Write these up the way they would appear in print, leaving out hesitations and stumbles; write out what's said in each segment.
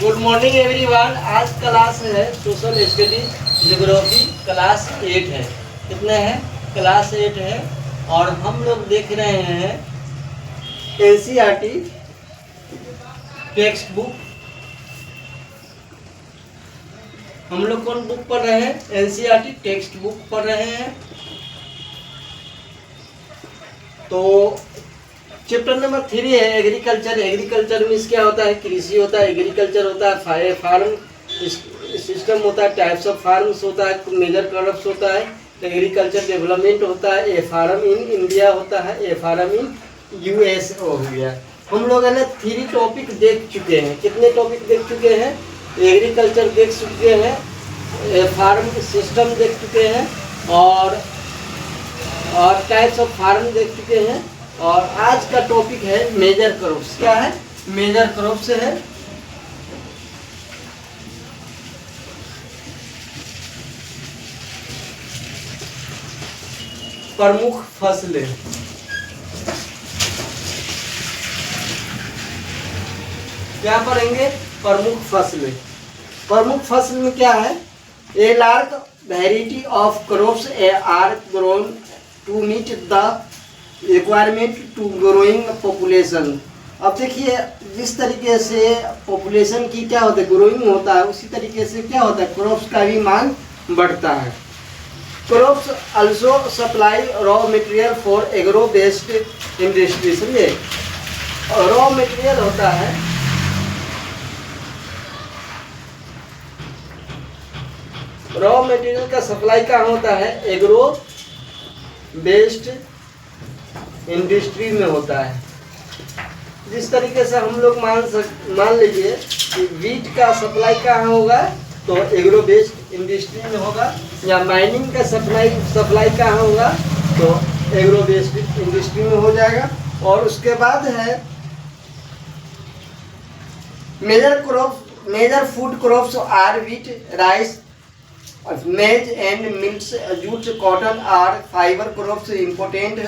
Good morning everyone. आज class है social study geography class 8 है। कितने हैं? क्लास 8 है। और हम लोग देख रहे हैं एनसीईआरटी टेक्स्ट बुक। हम लोग कौन बुक पढ़ रहे हैं? एनसीईआरटी टेक्स्ट बुक पढ़ रहे हैं। तो चैप्टर नंबर 3 है एग्रीकल्चर। एग्रीकल्चर मीन्स क्या होता है? कृषि होता है, एग्रीकल्चर होता है, फार्म सिस्टम होता है, टाइप्स ऑफ फार्म्स होता है, मेजर क्रॉप्स होता है, एग्रीकल्चर डेवलपमेंट होता है, ए फार्म इन इंडिया होता है, ए फार्म इन यूएस हो गया। हम लोग है ना 3 टॉपिक देख चुके हैं। कितने टॉपिक देख चुके हैं? एग्रीकल्चर देख चुके हैं, फार्म सिस्टम देख चुके हैं, और टाइप्स ऑफ फार्म देख चुके हैं। और आज का टॉपिक है मेजर क्रॉप्स। क्या है? मेजर क्रॉप्स है। प्रमुख फसलें। क्या पढ़ेंगे? प्रमुख फसलें। प्रमुख फसल में क्या है? A large variety of crops are grown to meet the requirement to growing population. अब देखिए, जिस तरीके से पॉपुलेशन की क्या होता है, ग्रोइंग होता है, उसी तरीके से क्या होता है, क्रॉप्स का भी मांग बढ़ता है। Crops also supply raw material for agro based industry. समझे? रॉ मटेरियल होता है, रॉ मटेरियल का सप्लाई कहाँ होता है? एग्रो बेस्ड इंडस्ट्री में होता है। जिस तरीके से हम लोग मान लीजिए कि वीट का सप्लाई कहाँ होगा, तो एग्रो बेस्ड इंडस्ट्री में होगा, या माइनिंग का सप्लाई कहाँ होगा, तो एग्रो बेस्ड इंडस्ट्री में हो जाएगा। और उसके बाद है major food crops are wheat, rice, maize and mills, jute, cotton are fiber crops. Important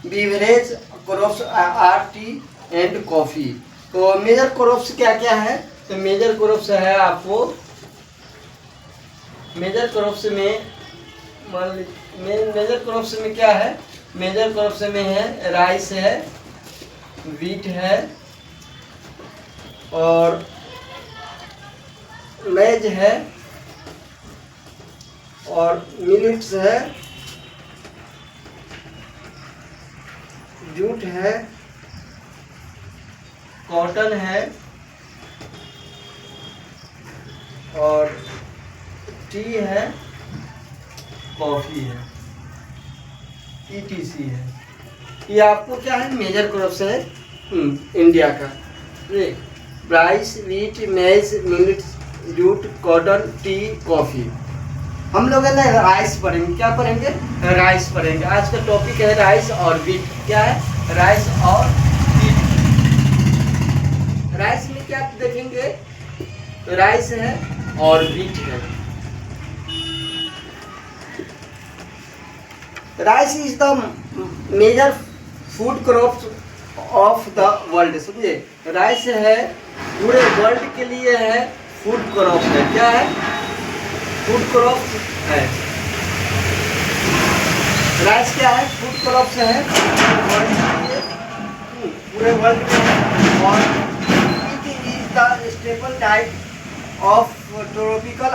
beverage crops are tea and coffee. तो मेजर क्रॉप्स क्या क्या है? तो मेजर क्रॉप्स है आपको, मेजर क्रॉप्स में मेजर क्रॉप्स में क्या है? मेजर क्रॉप्स में है राइस है, वीट है, और मेज है, और मिलेट्स है, जूट है, कॉटन है, और टी है, कॉफी है, ETC है। ये आपको क्या है? मेजर क्रॉप्स है इंडिया का। राइस, वीट, मेज, millets, jute, cotton, T, coffee. हम लोग है ना राइस पढ़ेंगे। क्या पढ़ेंगे? राइस पढ़ेंगे। आज का टॉपिक है राइस और वीट। क्या है? राइस और वीट। राइस में क्या देखेंगे? राइस है और वीट है। Rice is the major food crops of the world. समझे? राइस है पूरे वर्ल्ड के लिए है फूड क्रॉप है। क्या है? फूड क्रॉप्स है। राइस क्या है? फूड क्रॉप्स है पूरे वर्ल्ड में। और it is the staple diet of tropical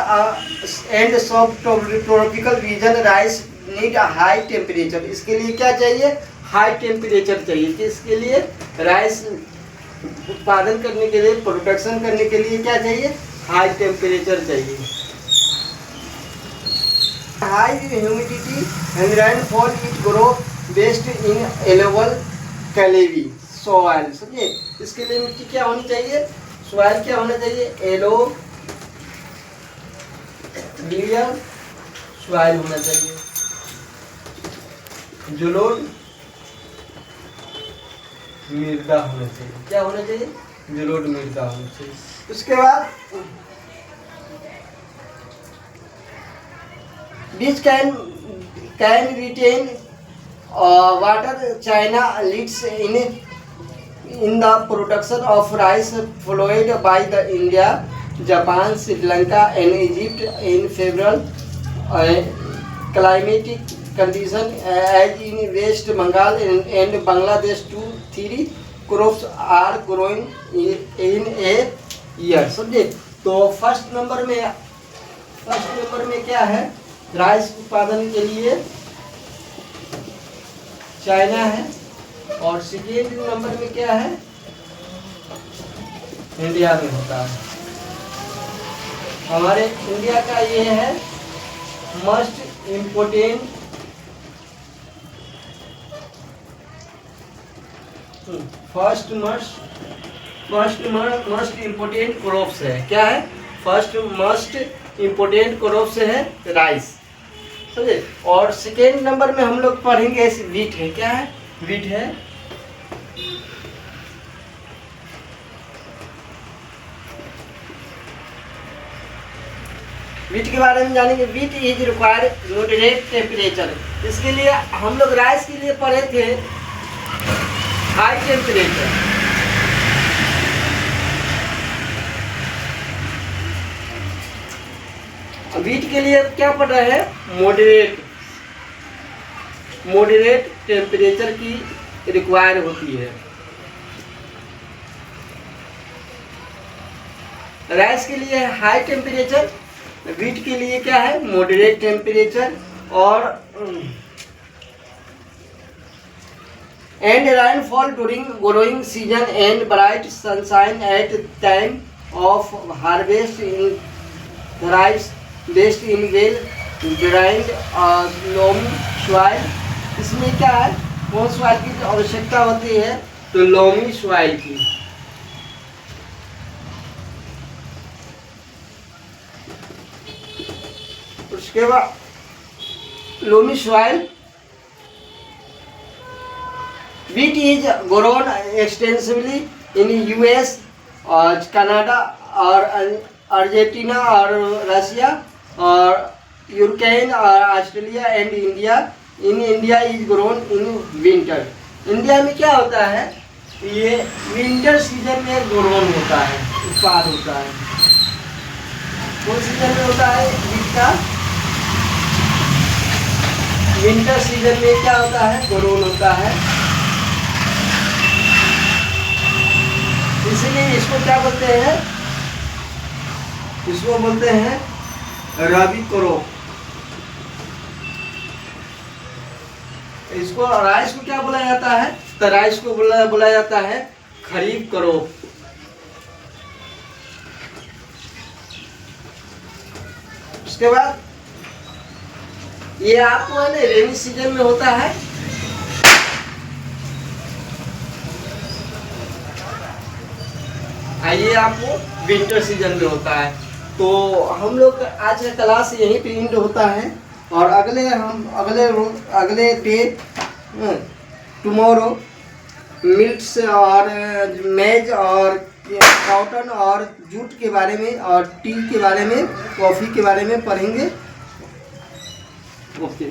and subtropical region. Rice need high temperature. इसके लिए क्या चाहिए? हाई टेम्परेचर चाहिए। किसके लिए? राइस उत्पादन करने के लिए, प्रोडक्शन करने के लिए क्या चाहिए? हाई टेम्परेचर चाहिए। High humidity and rainfall it grow best in एलेबल कैलेवी सॉइल। समझिए? इसके लिए मिट्टी क्या होनी चाहिए? सॉइल क्या होना चाहिए? एलोवियल सॉइल होना चाहिए। जलोढ़ मृदा होना चाहिए। क्या होना चाहिए? जलोढ़ मृदा होना चाहिए। उसके बाद which can retain water. China leads in the production of rice followed by the India, Japan, Sri Lanka and Egypt in favorable climatic condition as in West Bengal and Bangladesh. 2-3 crops are growing in a year. समझे? तो first number में क्या है, rice उत्पादन के लिए China है, और सेकेंड नंबर में क्या है, इंडिया में होता है। हमारे इंडिया का ये है must important must important crops है। क्या है? फर्स्ट मस्ट इम्पोर्टेंट क्रॉप्स है राइस, समझे। और सेकेंड नंबर में हम लोग पढ़ेंगे वीट है। क्या है? वीट है। वीट के बारे में जानेंगे। Wheat is required moderate temperature. इसके लिए हम लोग राइस के लिए पढ़े थे हाई टेम्परेचर। वीट के लिए क्या पढ़ रहे हैं? मॉडरेट टेम्परेचर की रिक्वायर होती है। राइस के लिए हाई टेम्परेचर, वीट के लिए क्या है? Moderate temperature. और and rainfall during growing season and bright sunshine at time of harvest in thrives best in well drained loamy soil। इसमें क्या है? कौन सॉइल की आवश्यकता होती है? तो लोमी सॉइल की। उसके बाद loamy soil. Wheat is grown extensively in US और कनाडा और अर्जेंटीना और रशिया और यूक्रेन और Australia and India. In India is grown in winter. India में क्या होता है? ये विंटर सीजन में ग्रोन होता है, उत्पाद होता है। कौन सीजन में होता है वीट का? विंटर सीजन में क्या होता है? ग्रोन होता है। इसलिए इसको क्या बोलते हैं? इसको बोलते हैं रबी क्रॉप। इसको राइस को क्या बोला जाता है? तो राइस को बोला जाता है खरीफ क्रॉप। उसके बाद ये आपको है ना रेनी सीजन में होता है। आइए आपको विंटर सीजन में होता है। तो हम लोग आज का क्लास यहीं पे एंड होता है, और अगले पे टुमारो मिल्ट्स और मेज और कॉटन और जूट के बारे में और टी के बारे में, कॉफ़ी के बारे में पढ़ेंगे। ओके।